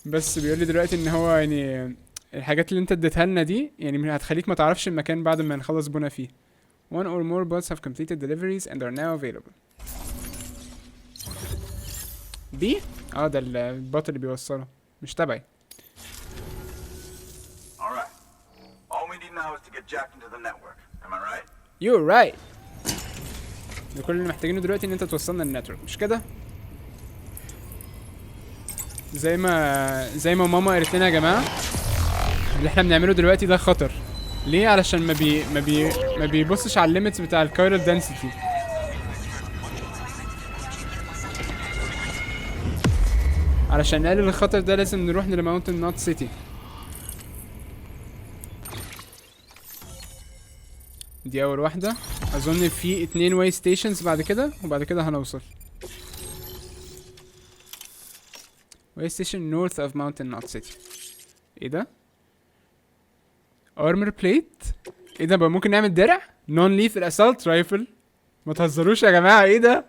A: بس بيقول لي دلوقتي ان هو يعني الحاجات اللي انت اديتها لنا دي يعني هتخليك ما تعرفش المكان بعد ما نخلص بنا فيه. One or more bots have completed deliveries and are now available. بي؟ ده البوت اللي بيوصله مش تبعي.
F: Alright. All we need now is to get jacked into the network. Am I right?
A: You're right. كل اللي محتاجينه دلوقتي ان انت توصلنا النتورك، مش كده؟ زي ما ماما قالت لنا يا جماعه، اللي احنا بنعمله دلوقتي ده خطر. ليه؟ علشان ما بيبصش على الليميتس بتاع الكايرال دنسيتي. علشان نقلل الخطر ده لازم نروح لماونتن نوت سيتي. دي اول واحده. اظن في 2 واي ستيشنز بعد كده، وبعد كده هنوصل. واي ستيشن نورث اوف ماونتن نوت سيتي. ايه ده؟ ارمر بليت. ايه ده بقى؟ ممكن نعمل درع نون ليثل اسالت رايفل. ما تهزروش يا جماعه. ايه ده؟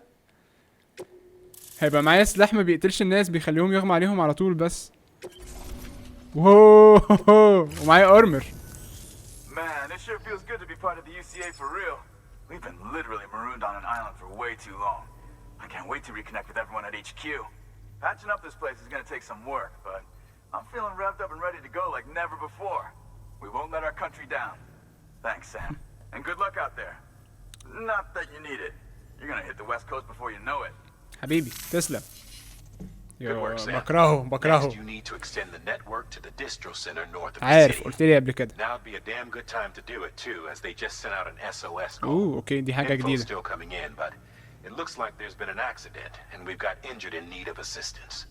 A: هيبقى معايا سلاح ما بيقتلش الناس، بيخليهم يغمى عليهم على طول بس. واو. ومعايا ارمر.
F: Man, it sure feels good to be part of the UCA for real. We've been literally marooned on an island for way too long. I can't wait to reconnect with everyone at HQ. Patching up this place is gonna take some work, but I'm feeling revved up and ready to go like never before. We won't let our country down. Thanks, Sam. And good luck out there. Not that you need it. You're gonna hit the West Coast before you know it.
A: حبيبي تسلم.
D: Good work, Sam.
A: بكرهه.
D: Next, you need to extend the network to the distro center north of the
A: عارف
D: city.
A: قلت لي قبل كده.
D: Now would be a damn good time to do it too, as they just sent out an SOS call.
A: اوكي دي حاجة
D: Info's
A: جديدة.
D: still coming in, but it looks like there's been an accident and we've got injured in need of assistance.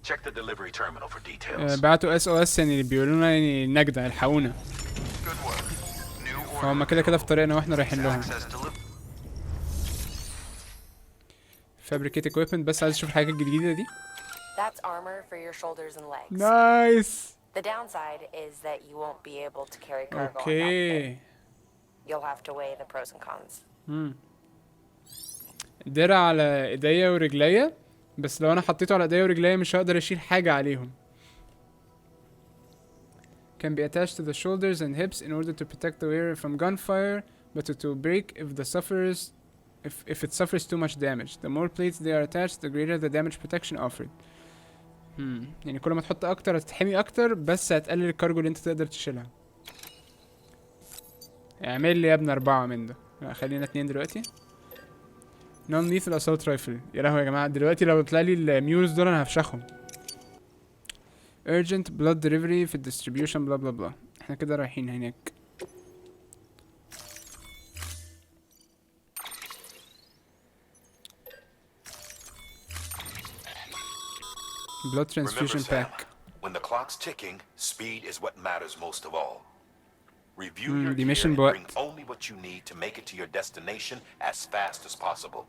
D: Check the delivery terminal for details.
A: بعتوا SOS يعني بيقولوا لنا يعني نجدة الحقونا.
F: Good work. New order.
A: فهم كده في طريقنا واحنا رايحين لهم. Fabricated equipment. بس عايز اشوف الحاجات الجديدة دي.
E: That's armor for your shoulders and legs.
A: نايس.
E: The downside is that you won't be able to carry cargo on that
A: اوكي.
E: thing. You'll have to weigh the pros and cons.
A: درع على ايديا ورجليا، بس لو انا حطيته على ايديا ورجليا مش هقدر اشيل حاجة عليهم. Can be attached to the shoulders and hips in order to protect the wearer from gunfire, but to break if it suffers too much damage. The more plates they are attached, the greater the damage protection offered. يعني كل ما تحط اكتر هتتحمي اكتر، بس هتقلل الكارجو اللي انت تقدر تشيلها. اعمل لي يا ابني 4 من ده. لا خلينا 2 دلوقتي. نون ليثل اسولت رايفل. يا لهوي يا جماعه، دلوقتي لو طلع لي الميولز دول انا هفشخهم. urgent blood delivery في الديستريبيوشن بلا بلا بلا. احنا كده رايحين هناك. blood
D: Remember,
A: transfusion
D: Sam,
A: pack.
D: when the clock's ticking, speed is what matters most of all. Review your
A: دي
D: gear
A: mission
D: and
A: بوقت.
D: bring only what you need to make it to your destination as fast as possible.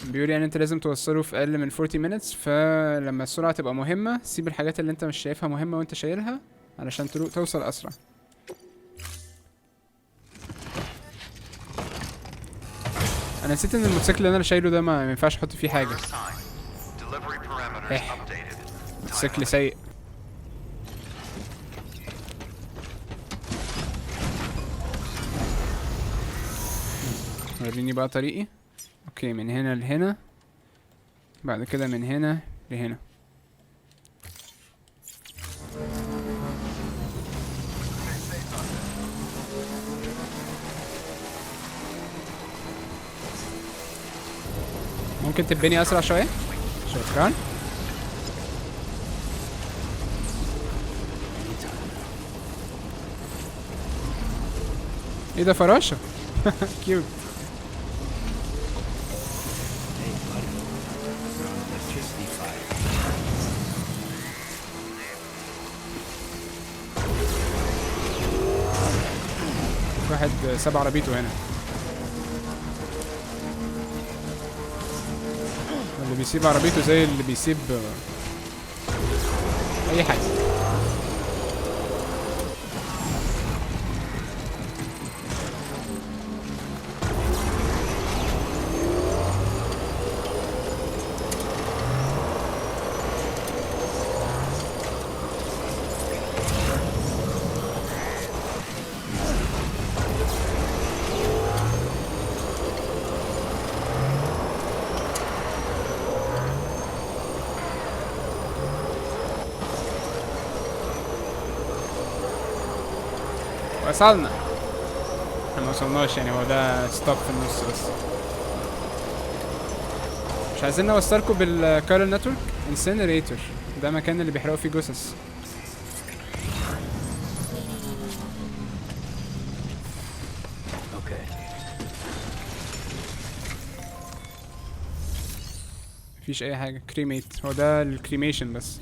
A: بيقول يعني انت لازم توصله في اقل من 40 minutes، فلما السرعة تبقى مهمة سيب الحاجات اللي انت مش شايفها مهمة وانت شايلها علشان توصل اسرع. انا نسيت ان الموتوسيكل اللي انا شايله ده ما ينفعش احط فيه حاجة. موتوسيكل سيء. وريني بقى طريقي. اوكي من هنا لهنا، بعد كده من هنا لهنا. ممكن تبني اسرع شويه؟ شكرا. ايه ده فراشه؟ كيوت. واحد ساب عربيته هنا. اللي بيسيب عربيته زي اللي بيسيب اي حاجة. وصلنا. احنا ما وصلناش يعني، هو ده ستوب في النص بس. مش عايزين نوصلكوا بالكارل نتورك انسينريتور، ده مكان اللي بيحرقوا فيه جثث. مفيش اي حاجه. كريميت، هو ده الكريميشن بس.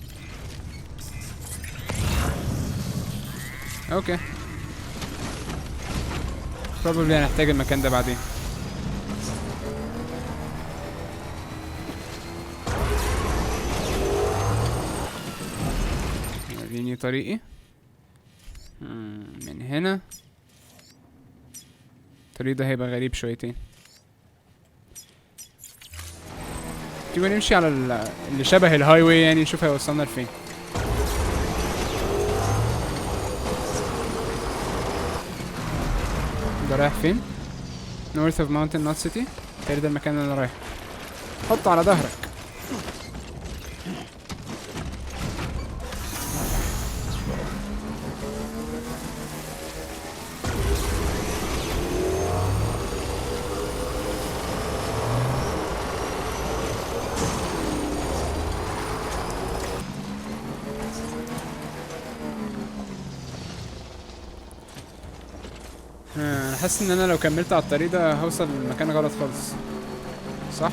A: اوكي probably هنحتاج المكان ده بعدين. وريني طريقي. من هنا. الطريق ده هيبقى غريب شويتين. تيجي نمشي على اللي شبه الهاي واي يعني، نشوف هيوصلنا لفين. ده رايح فين؟ North of Mountain Not City. تاني ده المكان اللي انا رايحه. حطه على ظهرك. انا حاسس ان انا لو كملت على الطريق ده هوصل لمكان غلط خالص. صح؟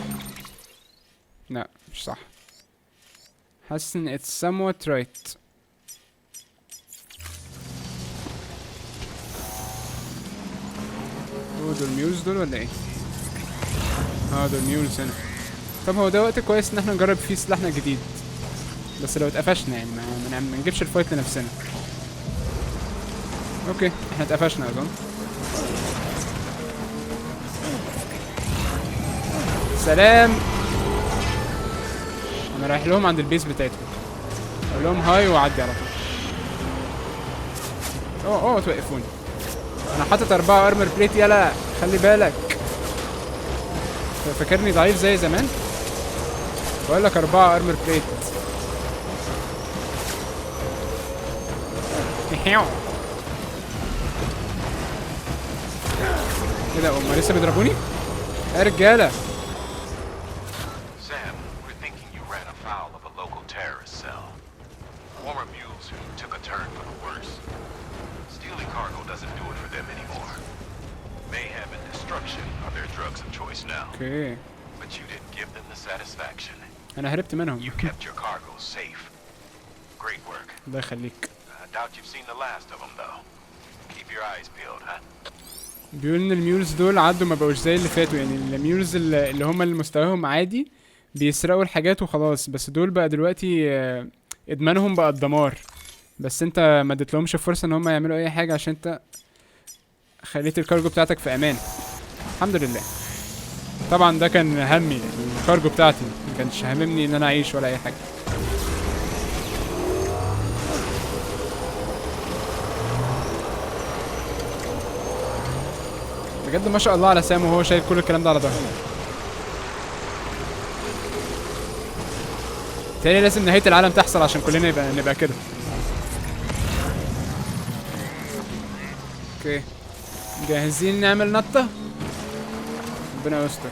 A: لا مش صح. حاسس ان it's somewhat right. دول ميولز دول ولا ايه؟ دول ميولز هنا. طب هو ده وقت كويس ان احنا نجرب فيه سلاحنا الجديد، بس لو اتقفشنا يعني ما نجيبش الفايت لنفسنا. اوكي احنا اتقفشنا اظن. سلام. انا رايح لهم عند البيس بتاعتهم، اقول لهم هاي واعدي على طول. اوه توقفوني. انا حاطط 4 ارمر بليت. يلا خلي بالك. فاكرني ضعيف زي زمان؟ بقول لك 4 ارمر بليت. ايه ده؟ هما لسه بيضربوني؟ يا رجاله.
D: Sam, we're thinking you ran afoul of a local terrorist cell. Former mules who took a turn for the worse. Stealing cargo doesn't do it for them anymore. Mayhem and destruction are their drugs of choice now.
A: Okay.
D: But you didn't give them the satisfaction.
A: انا هربت منهم.
D: You kept your cargo safe. Great work.
A: الله يخليك.
D: I doubt you've seen the last of them though. Keep your eyes peeled, huh?
A: بيقول ان الميولز دول عدوا ما بقوش زي اللي فاتوا، يعني الميولز اللي هم اللي مستواهم عادي بيسرقوا الحاجات وخلاص، بس دول بقى دلوقتي ادمانهم بقى الدمار. بس انت ما اديتلهمش فرصه ان هم يعملوا اي حاجه عشان انت خليت الكارجو بتاعتك في امان. الحمد لله. طبعا ده كان همي، الكارجو بتاعتي ما كانش هاممني ان انا اعيش ولا اي حاجه. بجد ما شاء الله على سام وهو شايل كل الكلام ده على ظهره. تاني لازم نهاية العالم تحصل عشان كلنا نبقى كده. اوكي جاهزين نعمل نطة؟ ربنا يستر.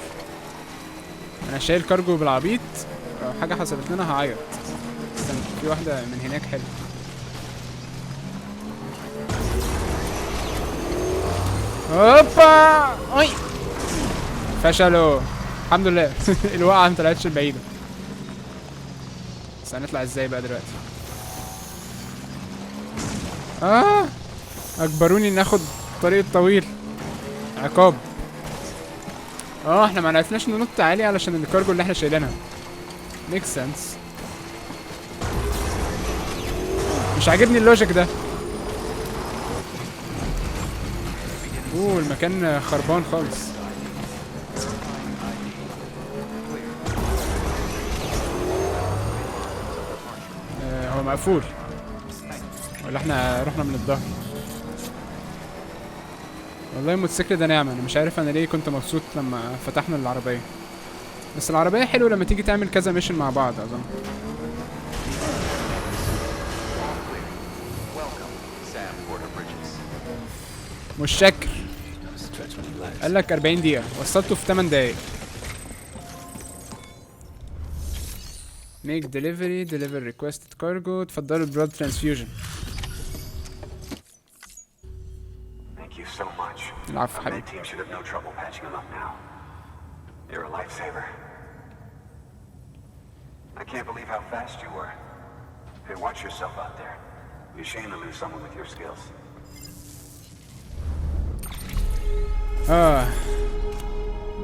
A: انا شايل كارجو بالعبيط، لو حاجة حصلت لنا هعيط. استنى في واحدة من هناك حلوة. هوبا اي فشلوا الحمد لله. الوقعة ما طلعتش بعيدة. بس هنطلع ازاي بقى دلوقتي؟ اجبروني ناخد الطريق الطويل. عقاب. احنا ما عرفناش ننط عالي علشان الكارجو اللي احنا شايلينها. ميك سنس. مش عاجبني اللوجيك ده. المكان خربان خالص. هو مقفول ولا احنا رحنا من الظهر؟ والله الموتوسيكل ده نعمة. انا مش عارف انا ليه كنت مبسوط لما فتحنا العربية، بس العربية حلوة لما تيجي تعمل كذا ميشن مع بعض اظن. مش شاكر. قالك 40 دقيقة، وصلته في 8 دقايق. make delivery deliver requested cargo. اتفضلوا blood transfusion.
G: Thank you so much.
A: العفو
G: Our
A: حبيبي.
G: med team should have no trouble patching him up now. You're a lifesaver. I can't believe how fast you were. Hey, watch yourself out there. Be ashamed to lose someone with your skills.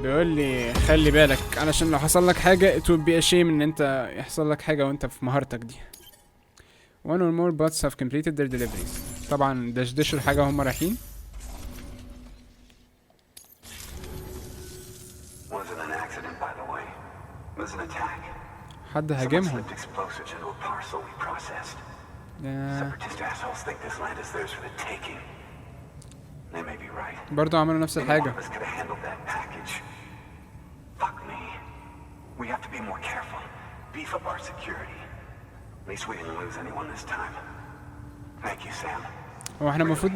A: بيقول لي خلي بالك علشان لو حصل لك حاجة it would be a shame ان انت يحصل لك حاجة وانت في مهارتك دي. one or more bots have completed their deliveries. طبعا دشدشوا الحاجة وهم رايحين.
G: Wasn't an accident, by the way. It was an attack.
A: حد
G: Someone
A: هاجمهم.
G: slipped explosives into a parcel we processed. Separatist assholes think this land is theirs for the taking. They may be right.
A: برضو عملوا نفس الحاجة.
G: Any one of us could have handled that package. Fuck me. We have to be more careful. Beef up our security. At least we didn't lose anyone this time. Thank you, Sam.
A: هو احنا المفروض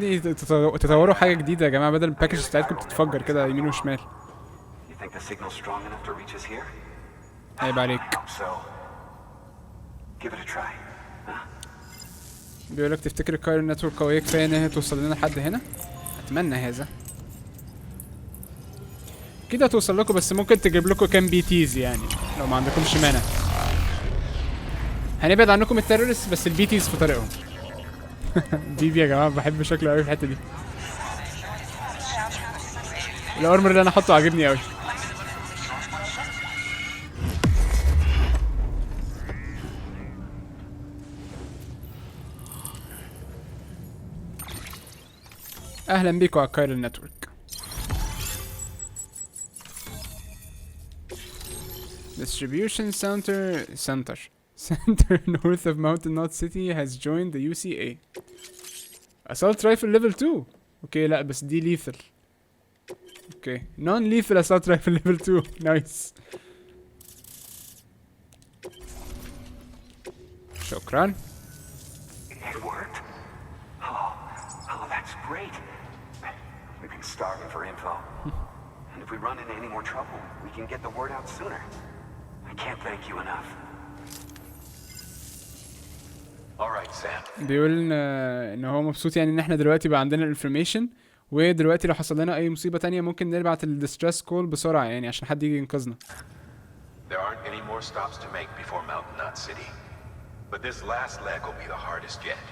A: تطوروا حاجة جديدة يا جماعة بدل الباكج بتاعتكم بتتفجر كده يمين وشمال.
G: You think the signal's strong enough to reach us here?
A: عيب عليك.
G: I hope so. Give it a try.
A: بيقولك تفتكر الكاير نتورك قوية كفاية ان هي توصل لنا لحد هنا؟ اتمنى هذا. كده توصل لكم، بس ممكن تجيب لكم كام بي تيز يعني لو ما عندكمش مانع. هنبعد عنكم التيرورست بس البي تيز في طريقهم. بيبي يا جماعه بحب شكله قوي في الحته دي. الارمر اللي انا حاطه عاجبني قوي. اهلا بيكم على كايرل نتورك. Distribution center north of Mountain Knot City has joined the UCA. Assault rifle level 2. اوكي لا بس دي lethal. اوكي non lethal assault rifle level 2. نايس. شكرا.
G: It worked. Oh, that's great. We've been starving for info. And if we run into any more trouble, we can get the word out sooner. I can't thank you enough.
D: All right, Sam.
A: بيقول ان هو مبسوط يعني ان احنا دلوقتي بقى عندنا الانفورميشن، ودلوقتي لو حصل لنا اي مصيبة تانية ممكن نبعت الديستريس كول بسرعة يعني عشان حد يجي ينقذنا.
D: There aren't any more stops to make before Mountain Knot City. But this last leg will be the hardest yet.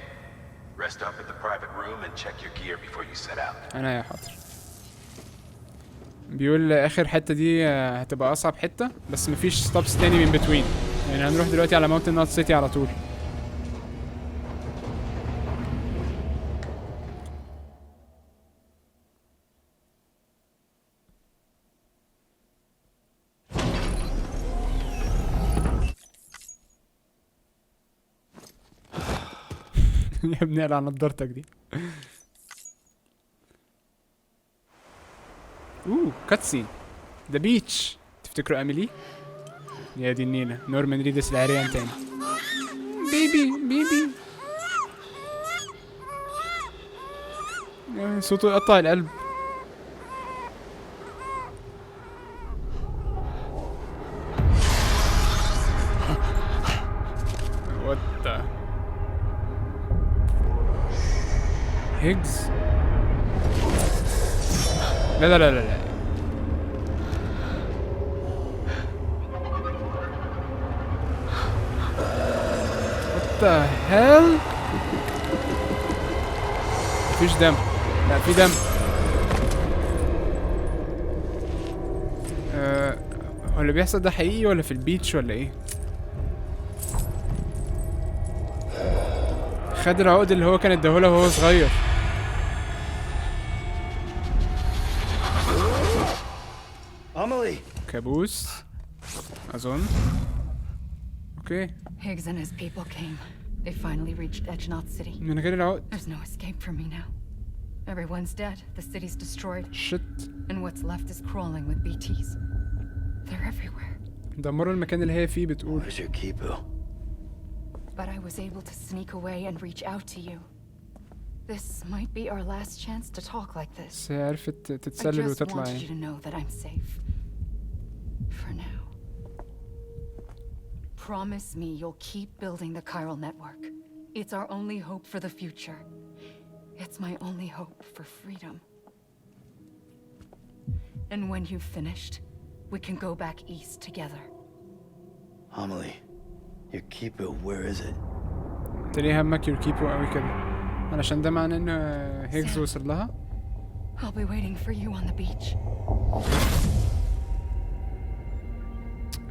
D: Rest up at the private room and check your gear before you set out.
A: انا يا حاضر. بيقول اخر حته دي هتبقى اصعب حته، بس مفيش ستوبس تاني من بتوين، يعني هنروح دلوقتي على ماونتن نوت سيتي على طول. يا ابني على نضارتك دي. كاتسين ذا بيتش. تفتكروا اميلي؟ يا دي النيلة، نورمان ريدس العريان تاني. بيبي بيبي. صوته يقطع القلب. What the هيجز؟ لا لا لا لا. What the hell؟ مفيش دم. لا في دم. هو اللي بيحصل ده حقيقي ولا في البيتش ولا ايه؟ خد العقد اللي هو كان اداهوله وهو صغير. كابوس أظن. اوكي.
B: Higgs and his people came. They finally reached Edgenot City.
A: من غير العقد.
B: There's no escape for me now. Everyone's dead. The city's destroyed.
A: Shit.
B: And what's left is crawling with BTs. They're everywhere.
A: دمروا المكان اللي هي فيه بتقول.
C: Where's your keeper?
B: But I was able to sneak away and reach out to you. This might be our last chance to talk like this.
A: بس هي عرفت تتسلل
B: I just
A: وتطلع
B: wanted
A: يعني.
B: you to know that I'm safe. For now. Promise me you'll keep building the chiral network. It's our only hope for the future. It's my only hope for freedom. And when you've finished, we can go back east together.
C: Amelie, your keeper, where is it?
A: تلاقي همك يركيبوا قوي كده علشان ده معناه ان هيجز وصل لها.
B: I'll be waiting for you on the beach.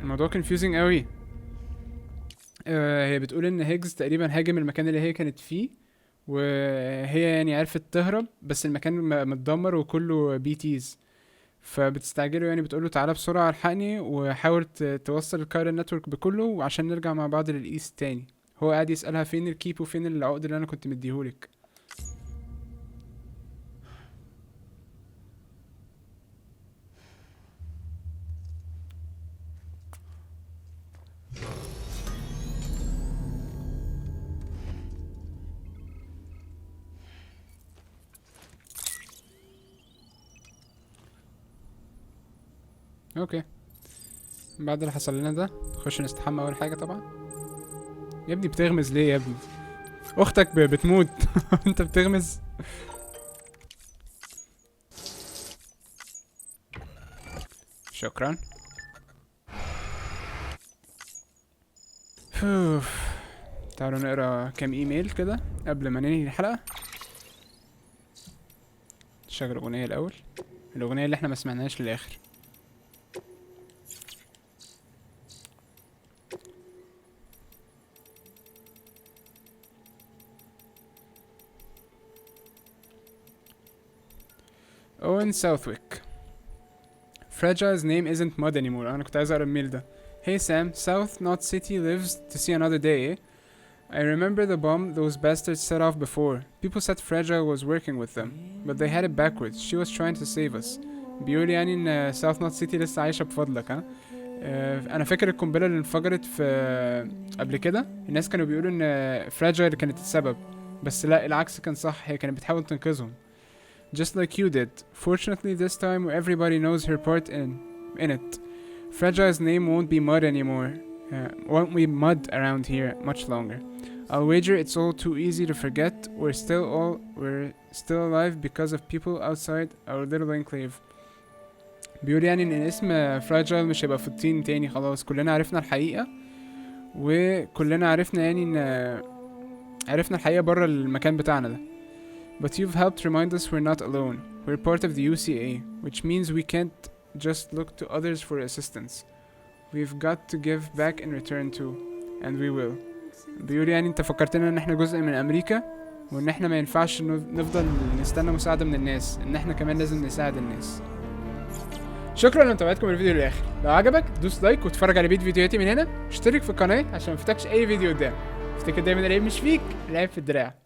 A: الموضوع confusing قوي. هي بتقول ان هيجز تقريبا هاجم المكان اللي هي كانت فيه، وهي يعني عرفت تهرب، بس المكان متدمر وكله بي تيز، فبتستعجله يعني بتقوله تعالى بسرعة الحقني وحاول توصل الكايرل نتورك بكله وعشان نرجع مع بعض للإيست تاني. هو قاعد يسألها فين الكيب وفين العقد اللي أنا كنت مديهولك. اوكي، بعد اللي حصل لنا ده نخش نستحمى اول حاجه طبعا. يا ابني بتغمز ليه يا ابني؟ اختك بتموت انت بتغمز. شكرا. تعالوا نقرا كام ايميل كده قبل ما ننهي الحلقه. نشغل اغنيه الاول، الاغنيه اللي احنا ما سمعناهاش للاخر. Owen Southwick. Fragile's name isn't Mud anymore. أنا كنت عايز أقرا الميل ده. Hey Sam, South Knot City lives to see another day, eh? I remember the bomb those bastards set off before. People said Fragile was working with them, but they had it backwards. She was trying to save us. بيقول يعني إن South Knot City لسه عايشة بفضلك ها. أنا فاكر القنبلة اللي انفجرت في قبل كده الناس كانوا بيقولوا إن Fragile كانت السبب، بس لا العكس كان صح، هي كانت بتحاول تنقذهم. Just like you did. Fortunately this time everybody knows her part in it. Fragile's name won't be Mud anymore. Won't be Mud around here much longer. I'll wager it's all too easy to forget. We're still alive because of people outside our little enclave. بيقول يعني ان اسم فراجايل مش هيبقى في الطين تاني، خلاص كلنا عرفنا الحقيقة، وكلنا عرفنا يعني ان عرفنا الحقيقة برا المكان بتاعنا ده. But you've helped remind us we're not alone. We're part of the UCA, which means we can't just look to others for assistance. We've got to give back in return too, and we will. بيقول يعني انت فكرتنا ان احنا جزء من امريكا، وان احنا ما ينفعش نفضل نستنى مساعدة من الناس، ان احنا كمان لازم نساعد الناس. شكرا لمتابعتكم الفيديو للاخر. لو عجبك دوس لايك واتفرج على بقية فيديوهاتي من هنا، اشترك في القناة عشان ميفوتكش اي فيديو قدام. افتكر دايما العيب مش فيك، العيب في الدراع.